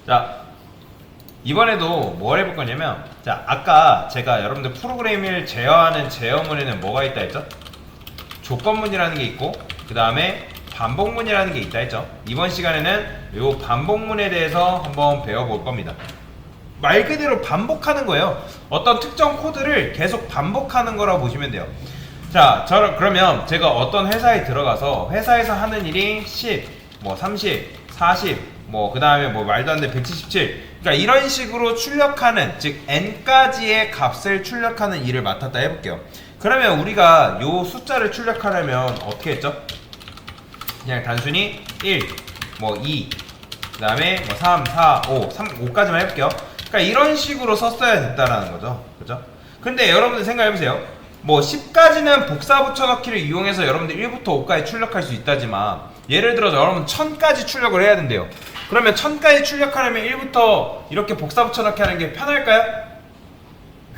자, 이번에도 뭘 해볼 거냐면, 자, 아까 제가 여러분들 프로그램을 제어하는 제어문에는 뭐가 있다 했죠? 조건문이라는 게 있고, 그 다음에 반복문이라는 게 있다 했죠. 이번 시간에는 이 반복문에 대해서 한번 배워볼 겁니다. 말 그대로 반복하는 거예요. 어떤 특정 코드를 계속 반복하는 거라고 보시면 돼요. 자, 그러면 제가 어떤 회사에 들어가서 회사에서 하는 일이 10, 뭐 30, 40, 뭐 그 다음에 뭐 말도 안 돼 177, 그러니까 이런 식으로 출력하는, 즉 n까지의 값을 출력하는 일을 맡았다 해볼게요. 그러면 우리가 요 숫자를 출력하려면 어떻게 했죠? 그냥 단순히 1, 뭐 2, 그 다음에 뭐 3, 4, 5, 5까지만 해볼게요. 그러니까 이런 식으로 썼어야 됐다라는 거죠. 그죠? 근데 여러분들 생각해보세요. 뭐 10까지는 복사 붙여넣기를 이용해서 여러분들 1부터 5까지 출력할 수 있다지만, 예를 들어서 여러분 1000까지 출력을 해야 된대요. 그러면 1000까지 출력하려면 1부터 이렇게 복사 붙여넣기 하는 게 편할까요?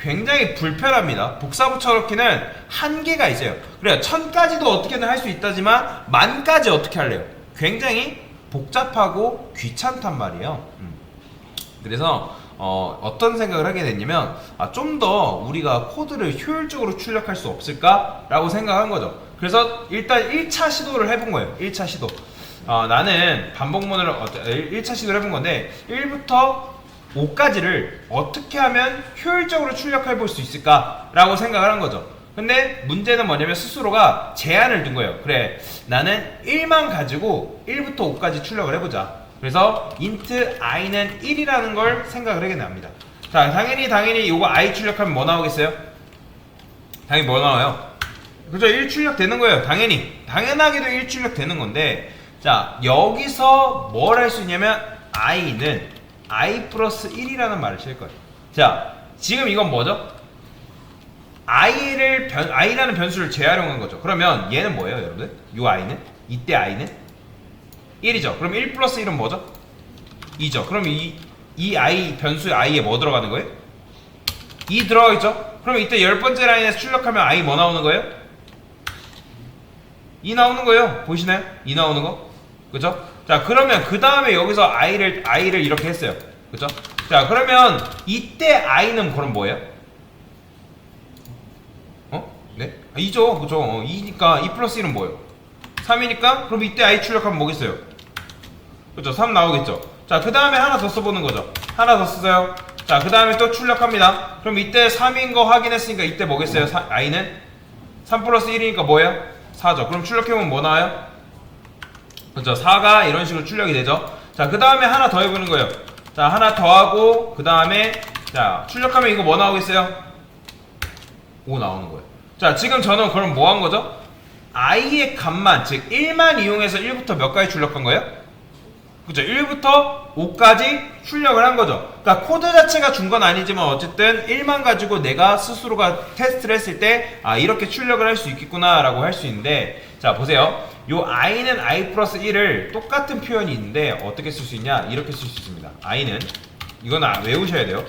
굉장히 불편합니다. 복사 붙여넣기는 한계가 있어요. 그래요. 1000까지도 어떻게든 할 수 있다지만 10,000까지 어떻게 할래요? 굉장히 복잡하고 귀찮단 말이에요. 그래서 어떤 생각을 하게 됐냐면, 좀 더 우리가 코드를 효율적으로 출력할 수 없을까? 라고 생각한 거죠. 그래서 일단 1차 시도를 해본 거예요. 1차 시도. 나는 반복문을 1차 시도를 해본 건데, 1부터 5까지를 어떻게 하면 효율적으로 출력해 볼 수 있을까? 라고 생각을 한 거죠. 근데 문제는 뭐냐면 스스로가 제한을 둔 거예요. 그래, 나는 1만 가지고 1부터 5까지 출력을 해보자. 그래서 int i는 1이라는 걸 생각을 하게 됩니다. 자, 당연히 이거 i 출력하면 뭐 나오겠어요? 당연히 뭐 나와요? 그죠? 1 출력 되는 거예요. 당연하게도 1 출력 되는 건데, 자, 여기서 뭘 할 수 있냐면 i는 i 플러스 1이라는 말을 쓸 거예요. 자, 지금 이건 뭐죠? i라는 변수를 재활용한 거죠. 그러면 얘는 뭐예요, 여러분들? 요 i는? 이때 i는? 1이죠. 그럼 1 플러스 1은 뭐죠? 2죠. 그럼 이 i, 변수 i에 뭐 들어가는 거예요? 2 들어가겠죠? 그럼 이때 10번째 라인에서 출력하면 i 뭐 나오는 거예요? 2 나오는 거예요. 보이시나요? 2 나오는 거. 그죠? 자, 그러면 그 다음에 여기서 i를 이렇게 했어요. 그죠? 자, 그러면 이때 i는 그럼 뭐예요? 네? 2죠. 그죠? 2니까 2 플러스 1은 뭐예요? 3이니까 그럼 이때 i 출력하면 뭐겠어요? 그죠? 3 나오겠죠? 자, 그 다음에 하나 더 써보는 거죠. 하나 더 쓰세요. 자, 그 다음에 또 출력합니다. 그럼 이때 3인 거 확인했으니까 이때 뭐겠어요? i는? 3 플러스 1이니까 뭐예요? 4죠. 그럼 출력해보면 뭐 나와요? 그죠? 4가 이런 식으로 출력이 되죠. 자, 그 다음에 하나 더 해보는 거예요. 자, 하나 더 하고 그 다음에 자, 출력하면 이거 뭐 나오겠어요? 5 나오는 거예요. 자, 지금 저는 그럼 뭐 한 거죠? i의 값만, 즉 1만 이용해서 1부터 몇 가지 출력한 거예요? 그죠? 1부터 5까지 출력을 한 거죠. 그러니까 코드 자체가 준 건 아니지만 어쨌든 1만 가지고 내가 스스로가 테스트를 했을 때 이렇게 출력을 할 수 있겠구나 라고 할 수 있는데, 자, 보세요. 요 i는 i 플러스 1을 똑같은 표현이 있는데 어떻게 쓸 수 있냐? 이렇게 쓸 수 있습니다. i는, 이건 외우셔야 돼요.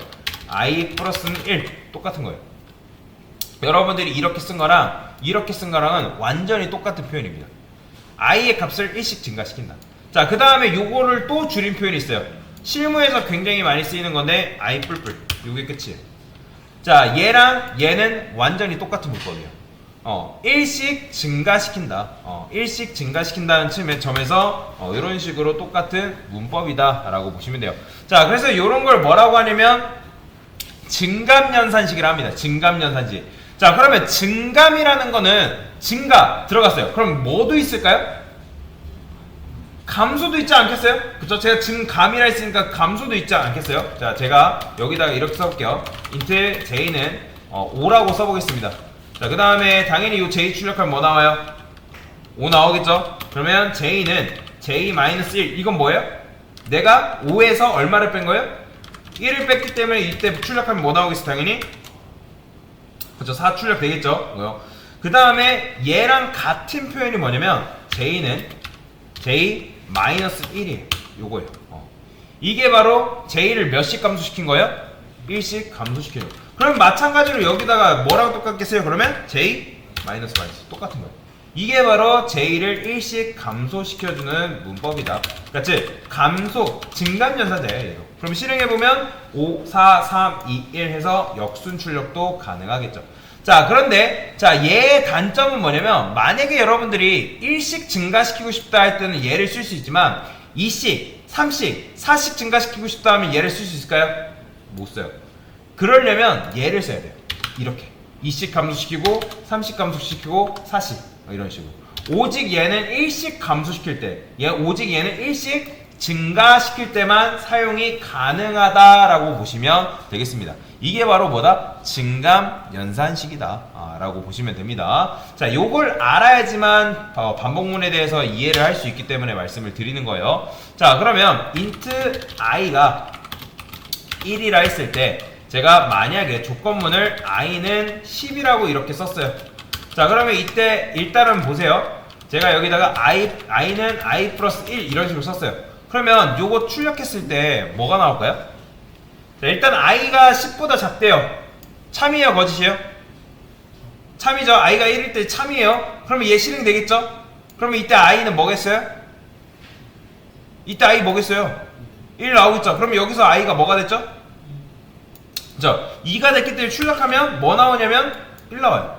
i 플러스는 1 똑같은 거예요. 여러분들이 이렇게 쓴 거랑 이렇게 쓴 거랑은 완전히 똑같은 표현입니다. i의 값을 1씩 증가시킨다. 자, 그 다음에 요거를 또 줄인 표현이 있어요. 실무에서 굉장히 많이 쓰이는 건데 i 뿔뿔, 요게 끝이에요. 자, 얘랑 얘는 완전히 똑같은 문법이에요. 1씩 증가시킨다. 1씩 증가시킨다는 점에서 이런 식으로 똑같은 문법이다 라고 보시면 돼요. 자, 그래서 이런 걸 뭐라고 하냐면 증감연산식이라 합니다. 증감연산식. 자, 그러면 증감이라는 거는 증가 들어갔어요. 그럼 뭐도 있을까요? 감소도 있지 않겠어요? 그쵸? 제가 증감이라 했으니까 감소도 있지 않겠어요? 자, 제가 여기다가 이렇게 써볼게요. int j는 5라고 써보겠습니다. 자, 그 다음에 당연히 이 j 출력하면 뭐 나와요? 5 나오겠죠? 그러면 j는 j-1 이건 뭐예요? 내가 5에서 얼마를 뺀 거예요? 1을 뺐기 때문에 이때 출력하면 뭐 나오겠어? 당연히 그쵸? 4 출력 되겠죠? 그 다음에 얘랑 같은 표현이 뭐냐면 j는 j-1이에요. 요거예요. 이게 바로 j를 몇씩 감소시킨 거예요? 1씩 감소시켜요. 그럼 마찬가지로 여기다가 뭐랑 똑같겠어요? 그러면 j-마이너스 똑같은 거예요. 이게 바로 j 를 일씩 감소시켜주는 문법이다. 그렇지? 감소, 증감연산자예요. 얘도. 그럼 실행해보면 5, 4, 3, 2, 1 해서 역순 출력도 가능하겠죠. 자, 그런데 자, 얘의 단점은 뭐냐면 만약에 여러분들이 1씩 증가시키고 싶다 할 때는 얘를 쓸 수 있지만 2씩, 3씩, 4씩 증가시키고 싶다 하면 얘를 쓸 수 있을까요? 못 써요. 그러려면 얘를 써야 돼요. 이렇게 2씩 감소시키고 3씩 감소시키고 4씩 이런 식으로. 오직 얘는 1씩 감소시킬 때, 오직 얘는 1씩 증가시킬 때만 사용이 가능하다라고 보시면 되겠습니다. 이게 바로 뭐다? 증감 연산식이다 라고 보시면 됩니다. 자, 요걸 알아야지만 반복문에 대해서 이해를 할 수 있기 때문에 말씀을 드리는 거예요. 자, 그러면 int i가 1이라 했을 때 제가 만약에 조건문을 i는 10이라고 이렇게 썼어요. 자, 그러면 이때 일단은 보세요. 제가 여기다가 i는 i 플러스 1 이런 식으로 썼어요. 그러면 요거 출력했을 때 뭐가 나올까요? 자, 일단 i가 10보다 작대요. 참이에요, 거짓이에요? 참이죠. i가 1일 때 참이에요. 그러면 얘 실행되겠죠? 그러면 이때 i는 뭐겠어요? 이때 i 뭐겠어요? 1 나오겠죠? 그러면 여기서 i가 뭐가 됐죠? 그죠? 2가 됐기 때문에 출력하면 뭐 나오냐면 1 나와요.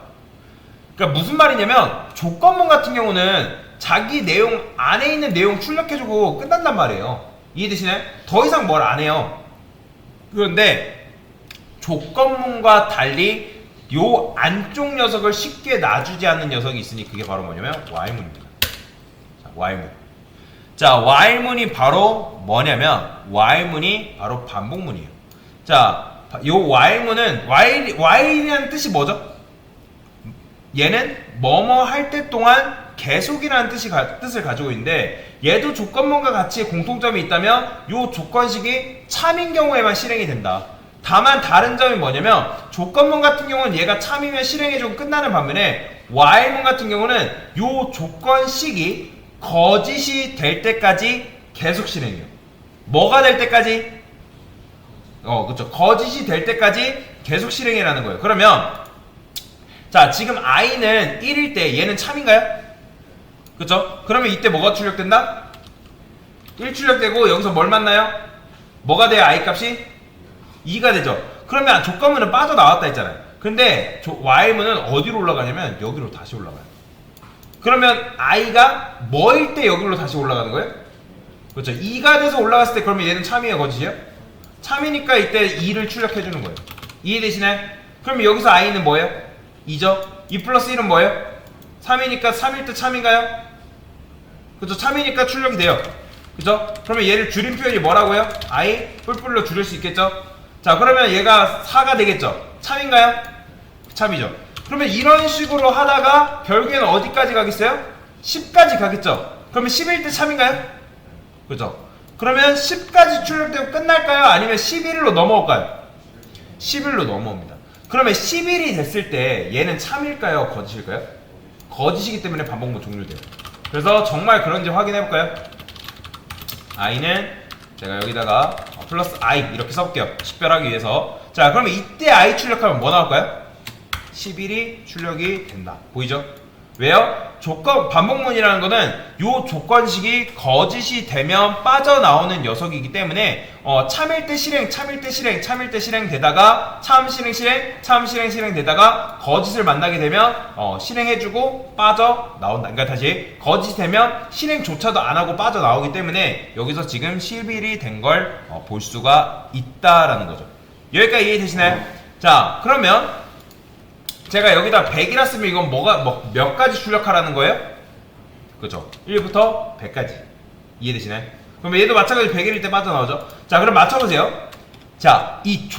그러니까 무슨 말이냐면 조건문 같은 경우는 자기 내용 안에 있는 내용 출력해주고 끝난단 말이에요. 이해되시나요? 더 이상 뭘 안 해요. 그런데 조건문과 달리 요 안쪽 녀석을 쉽게 놔주지 않는 녀석이 있으니 그게 바로 뭐냐면 while문입니다. 자, while문. 자, while문이 바로 뭐냐면 while문이 바로 반복문이에요. 자, 요 while문은 while이라는 뜻이 뭐죠? 얘는 뭐뭐 할 때 동안 계속이라는 뜻을 가지고 있는데 얘도 조건문과 같이 공통점이 있다면 요 조건식이 참인 경우에만 실행이 된다. 다만 다른 점이 뭐냐면 조건문 같은 경우는 얘가 참이면 실행해주고 끝나는 반면에 while문 같은 경우는 요 조건식이 거짓이 될 때까지 계속 실행해요. 뭐가 될 때까지? 그렇죠. 거짓이 될 때까지 계속 실행이라는 거예요. 그러면 자, 지금 i는 1일 때 얘는 참인가요? 그쵸? 그러면 이때 뭐가 출력된다? 1 출력되고 여기서 뭘 만나요? 뭐가 돼요? i 값이? 2가 되죠. 그러면 조건문은 빠져나왔다 했잖아요. 근데 while문은 어디로 올라가냐면 여기로 다시 올라가요. 그러면 i가 뭐일 때 여기로 다시 올라가는 거예요? 그렇죠. 2가 돼서 올라갔을 때 그러면 얘는 참이에요, 거짓이에요? 참이니까 이때 2를 출력해주는 거예요. 이해되시나요? 그러면 여기서 i는 뭐예요? 2죠? 2 플러스 1은 뭐예요? 3이니까 3일 때 참인가요? 그죠? 참이니까 출력이 돼요. 그죠? 그러면 얘를 줄임 표현이 뭐라고요? i 뿔뿔로 줄일 수 있겠죠? 자, 그러면 얘가 4가 되겠죠? 참인가요? 참이죠. 그러면 이런 식으로 하다가 결국에는 어디까지 가겠어요? 10까지 가겠죠? 그러면 10일 때 참인가요? 그죠? 그러면 10까지 출력되고 끝날까요? 아니면 11일로 넘어올까요? 11일로 넘어옵니다. 그러면 10일이 됐을 때 얘는 참일까요? 거짓일까요? 거짓이기 때문에 반복문 종료돼요. 그래서 정말 그런지 확인해볼까요? i는 제가 여기다가 플러스 i 이렇게 써볼게요. 식별하기 위해서. 자, 그러면 이때 i 출력하면 뭐 나올까요? 11이 출력이 된다. 보이죠? 왜요? 반복문이라는 거는 요 조건식이 거짓이 되면 빠져나오는 녀석이기 때문에 참일 때 실행, 참일 때 실행, 참일 때 실행 되다가 참 실행 실행, 참 실행 실행 되다가 거짓을 만나게 되면 실행해주고 빠져나온다. 그러니까 다시 거짓이 되면 실행조차도 안 하고 빠져나오기 때문에 여기서 지금 11이 된 걸 볼 수가 있다라는 거죠. 여기까지 이해되시나요? 자, 그러면 제가 여기다 100이라 쓰면 이건 몇 가지 출력하라는 거예요? 그죠? 1부터 100까지. 이해되시나요? 그럼 얘도 마찬가지로 100일일 때 빠져나오죠? 자, 그럼 맞춰보세요. 자, 이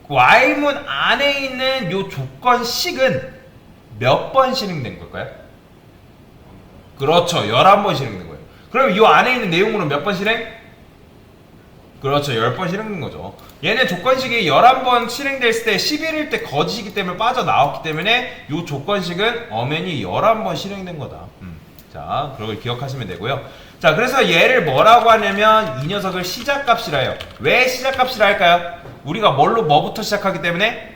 while문 안에 있는 요 조건식은 몇 번 실행된 걸까요? 그렇죠. 11번 실행된 거예요. 그럼 요 안에 있는 내용으로 몇 번 실행? 그렇죠. 10번 실행된 거죠. 얘는 조건식이 11번 실행됐을 때 11일 때 거짓이기 때문에 빠져나왔기 때문에 이 조건식은 엄연히 11번 실행된 거다. 자, 그걸 기억하시면 되고요. 자, 그래서 얘를 뭐라고 하냐면 이 녀석을 시작값이라 해요. 왜 시작값이라 할까요? 우리가 뭐부터 시작하기 때문에?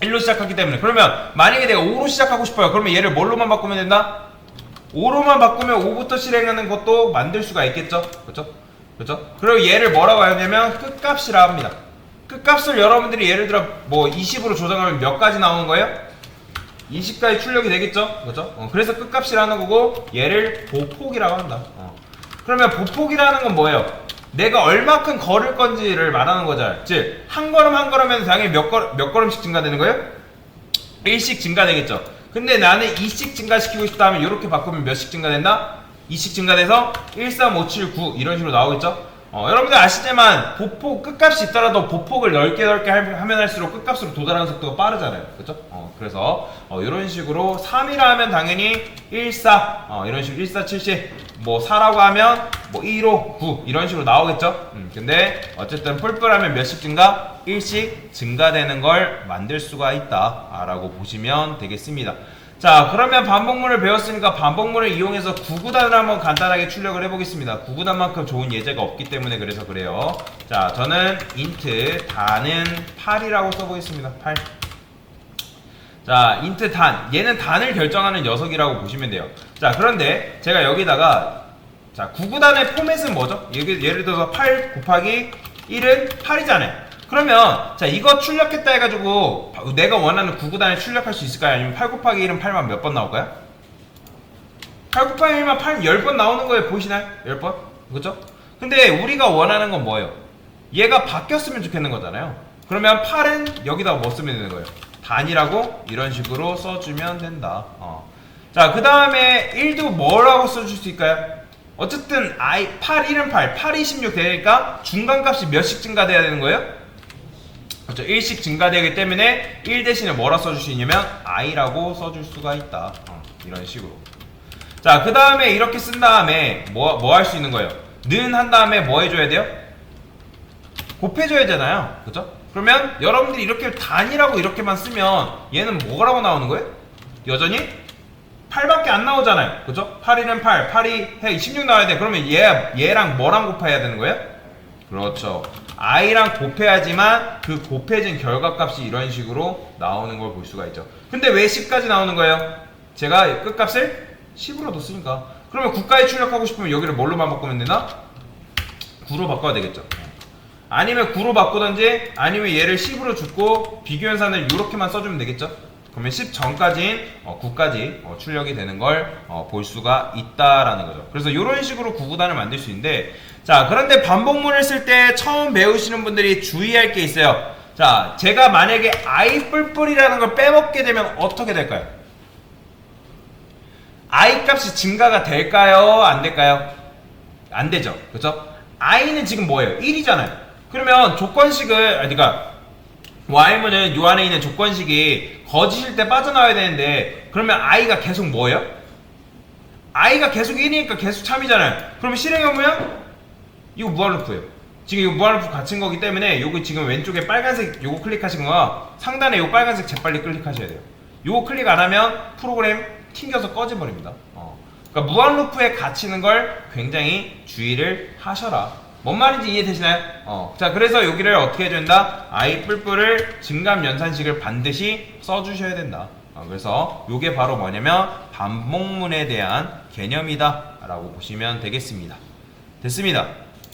1로 시작하기 때문에. 그러면 만약에 내가 5로 시작하고 싶어요. 그러면 얘를 뭘로만 바꾸면 된다? 5로만 바꾸면 5부터 실행하는 것도 만들 수가 있겠죠. 그렇죠? 그렇죠? 그리고 얘를 뭐라고 하냐면 끝값이라 합니다. 끝값을 여러분들이 예를 들어 뭐 20으로 조정하면 몇 가지 나오는 거예요? 20까지 출력이 되겠죠? 그렇죠? 그래서 끝값이라는 거고 얘를 보폭이라고 한다. 그러면 보폭이라는 건 뭐예요? 내가 얼마큼 걸을 건지를 말하는 거잖아요. 즉, 한 걸음 한 걸음에는 당연히 몇 걸음씩 증가되는 거예요? 1씩 증가되겠죠. 근데 나는 2씩 증가시키고 싶다 하면 이렇게 바꾸면 몇씩 증가된다? 2씩 증가돼서 1, 3, 5, 7, 9 이런 식으로 나오겠죠? 여러분들 아시지만 보폭 끝값이 있더라도 보폭을 넓게 하면 할수록 끝값으로 도달하는 속도가 빠르잖아요. 그렇죠? 그래서 이런 식으로 3이라 하면 당연히 1, 4 이런 식으로 1, 4, 70 뭐 4라고 하면 뭐 1, 5, 9 이런 식으로 나오겠죠? 근데 어쨌든 뿔뿔하면 몇씩 증가? 1씩 증가되는 걸 만들 수가 있다 라고 보시면 되겠습니다. 자, 그러면 반복문을 배웠으니까 반복문을 이용해서 구구단을 한번 간단하게 출력을 해보겠습니다. 구구단만큼 좋은 예제가 없기 때문에 그래서 그래요. 자, 저는 int 단은 8이라고 써보겠습니다. 8. 자, int 단. 얘는 단을 결정하는 녀석이라고 보시면 돼요. 자, 그런데 제가 여기다가 자, 구구단의 포맷은 뭐죠? 예를 들어서 8 곱하기 1은 8이잖아요. 그러면 자, 이거 출력했다 해가지고 내가 원하는 구구단을 출력할 수 있을까요? 아니면 8 곱하기 1은 8만 몇 번 나올까요? 8 곱하기 1만 8, 10번 나오는 거예요. 보이시나요? 10번? 그렇죠? 근데 우리가 원하는 건 뭐예요? 얘가 바뀌었으면 좋겠는 거잖아요. 그러면 8은 여기다가 뭐 쓰면 되는 거예요? 단이라고 이런 식으로 써주면 된다. 자, 그 다음에 1도 뭐라고 써줄 수 있을까요? 어쨌든 8, 1은 8, 8이 16 되니까 중간값이 몇씩 증가돼야 되는 거예요? 그렇죠. 1씩 증가되기 때문에 1 대신에 뭐라 써줄 수 있냐면 i라고 써줄 수가 있다. 이런 식으로. 자, 그 다음에 이렇게 쓴 다음에 뭐 할 수 있는 거예요? 는 한 다음에 뭐 해줘야 돼요? 곱해줘야 되잖아요. 그죠? 그러면 여러분들이 이렇게 단이라고 이렇게만 쓰면 얘는 뭐라고 나오는 거예요? 여전히 8밖에 안 나오잖아요. 그죠? 8이는 8, 8이 16 나와야 돼. 그러면 얘랑 뭐랑 곱해야 되는 거예요? 그렇죠. i랑 곱해야지만 그 곱해진 결과값이 이런 식으로 나오는 걸 볼 수가 있죠. 근데 왜 10까지 나오는 거예요? 제가 끝값을 10으로 뒀으니까. 그러면 9까지 출력하고 싶으면 여기를 뭘로만 바꾸면 되나? 9로 바꿔야 되겠죠. 아니면 9로 바꾸던지 아니면 얘를 10으로 줬고 비교연산을 이렇게만 써주면 되겠죠. 그러면 10 전까지인 9까지 출력이 되는 걸 볼 수가 있다라는 거죠. 그래서 이런 식으로 구구단을 만들 수 있는데, 자, 그런데 반복문을 쓸 때 처음 배우시는 분들이 주의할 게 있어요. 자, 제가 만약에 i 뿔뿔이라는 걸 빼먹게 되면 어떻게 될까요? i 값이 증가가 될까요? 안 될까요? 안 되죠. 그렇죠? i는 지금 뭐예요? 1이잖아요. 그러면 조건식을 그러니까 while문은 요 안에 있는 조건식이 거짓일 때 빠져나와야 되는데, 그러면 i가 계속 뭐예요? i가 계속 1이니까 계속 참이잖아요. 그러면 실행해보면 이거 무한루프예요. 지금 이거 무한루프 갇힌 거기 때문에 요거 지금 왼쪽에 빨간색 요거 클릭하신 거가 상단에 요 빨간색 재빨리 클릭하셔야 돼요. 요거 클릭 안 하면 프로그램 튕겨서 꺼져버립니다. 그러니까 무한루프에 갇히는 걸 굉장히 주의를 하셔라. 뭔 말인지 이해되시나요? 자, 그래서 여기를 어떻게 해줘야 된다? i 뿔뿔을 증감 연산식을 반드시 써주셔야 된다. 그래서 요게 바로 뭐냐면 반복문에 대한 개념이다 라고 보시면 되겠습니다. 됐습니다.